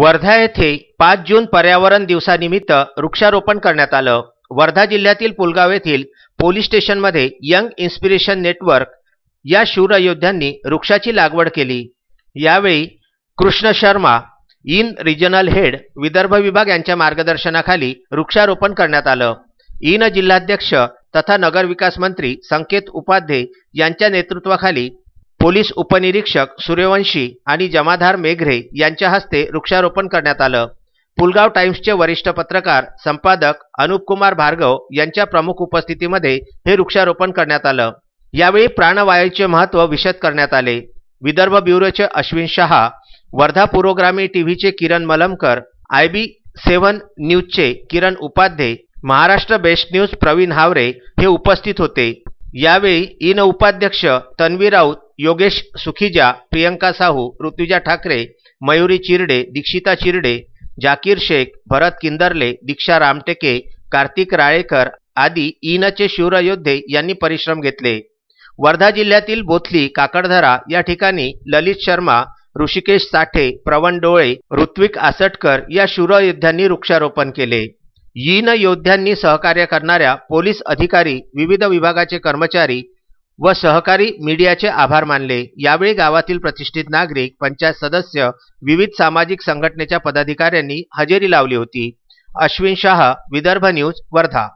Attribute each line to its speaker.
Speaker 1: वर्धा येथे 5 जून पर्यावरण दिवसानिमित्त वृक्षारोपण करण्यात आलं। वर्धा जिल्ह्यातील पुलगाव येथील पोलीस स्टेशनमध्ये यंग इन्स्पिरेशन नेटवर्क या शूर योद्ध्यांनी वृक्षाची लागवड केली। यावेळी Krishna Sharma in regional head Vidarbha विभाग यांच्या मार्गदर्शनाखाली वृक्षारोपण करण्यात आलं। इन जिल्हाध्यक्ष तथा नगरविकास मंत्री संकेत उपाध्ये यांच्या नेतृत्वाखाली पोलीस उपनिरीक्षक सूर्यवंशी आणि जमादार मेघरे यांच्या हस्ते वृक्षारोपण करण्यात आलं। पुलगाव टाइम्सचे वरिष्ठ पत्रकार संपादक अनुप कुमार भार्गव यांच्या प्रमुख उपस्थितीमध्ये हे वृक्षारोपण करण्यात आलं। यावेळी प्राणवायूचे महत्त्व विशद करण्यात आले। विदर्भ ब्युरोचे अश्विन शहा, वर्धा पुरोगामी टीव्हीचे किरण मलमकर, IB7 न्यूजचे किरण उपाध्ये, महाराष्ट्र बेस्ट न्यूज प्रवीण हावरे हे उपस्थित होते। यावेळी इन उपाध्यक्ष तन्वी राऊत, योगेश सुखीजा, प्रियंका साहू, ऋतुजा ठाकरे, मयुरी चिरडे, दीक्षिता चिरडे, जाकीर शेख, भरत किंदरले, दीक्षा रामटेके, कार्तिक राळेकर आदी इनचे शूरयोद्धे यांनी परिश्रम घेतले। वर्धा जिल्ह्यातील बोथली, काकडधरा या ठिकाणी ललित शर्मा, ऋषिकेश साठे, प्रवण डोळे, ऋत्विक आसटकर या शूरयोद्ध्यांनी वृक्षारोपण केले। इन योद्ध्यांनी सहकार्य करणाऱ्या पोलीस अधिकारी, विविध विभागाचे कर्मचारी व सहकारी मीडियाचे आभार मानले। यावेळी गावातील प्रतिष्ठित नागरिक, पंचायत सदस्य, विविध सामाजिक संघटनेच्या पदाधिकाऱ्यांनी हजेरी लावली होती। अश्विन शाह, विदर्भ न्यूज, वर्धा।